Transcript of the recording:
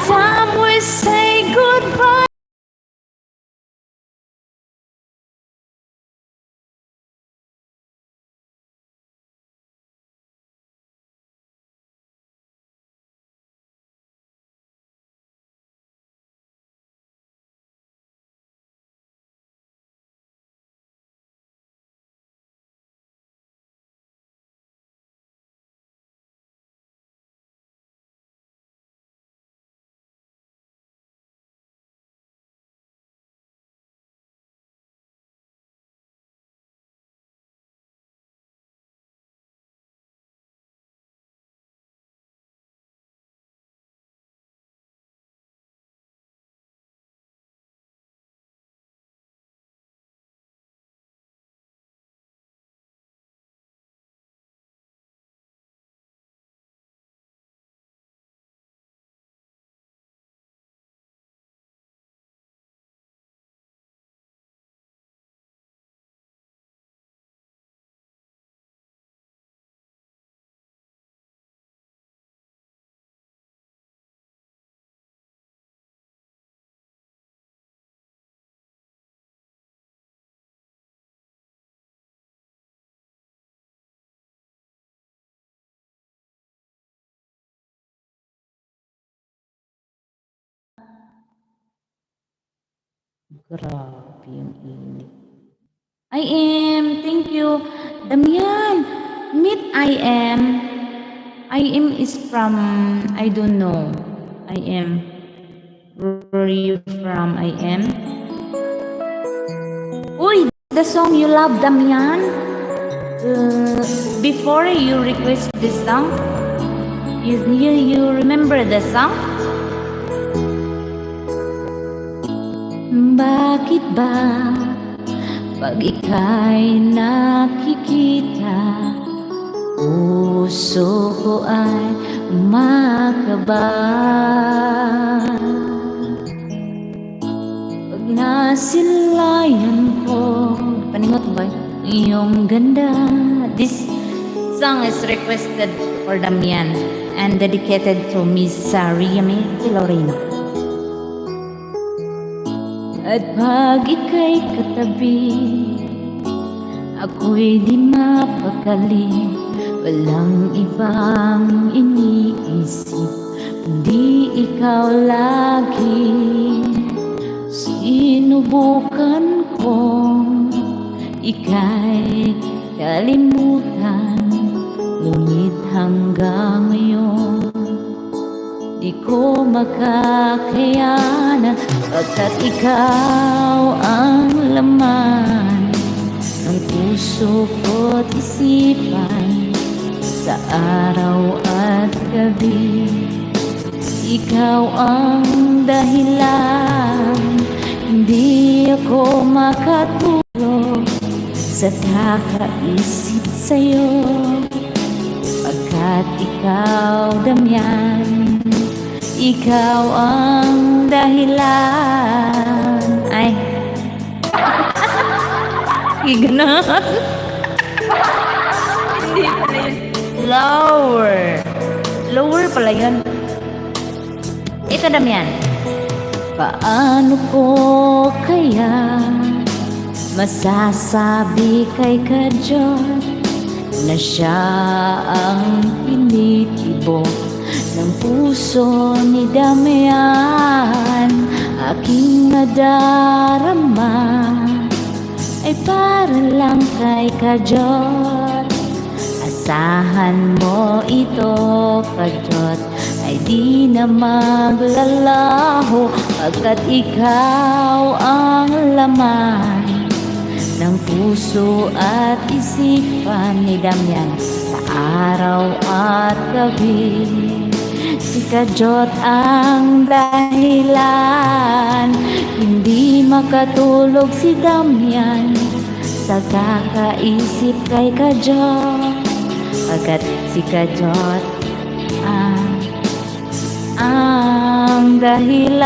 time we say goodbye. Grabe yung init. I am, thank you. Damian, meet I am. I am is from, I don't know. I am. Where are you from, I am? Uy, the song you love, Damian. Before you request this song, you remember the song? Bakit ba pag ika'y nakikita, puso ko ay umakaba? Pag nasilayan ko, paningot ba iyong ganda? This song is requested for Damian and dedicated to Miss Riami Lorena. At pag ika'y katabi, ako'y di mapakali. Walang ibang iniisip, hindi ikaw lagi. Sinubukan kong ika'y kalimutan, ngunit hanggang ngayon di ko makakayanan, pagkat ikaw ang laman ng puso ko't isipan sa araw at gabi. Ikaw ang dahilan, hindi ako makatulog sa kakaisip sa'yo, pagkat ikaw, Damian, ikaw ang dahilan. Ay, ignan. Hindi pala yun. Lower pala yun. Ito, Damian. Paano ko kaya masasabi kay Kajot na siya ang tinitibok ng puso ni Damian? Aking nadarama ay para lang kay Kajot. Asahan mo ito, Kajot, ay di na maglalaho, pagkat ikaw ang laman ng puso at isipan ni Damian sa araw at gabi. Si Kajot ang dahilan, hindi makatulog si Damian sa kakaisip kay Kajot, pagkat si Kajot ang dahilan.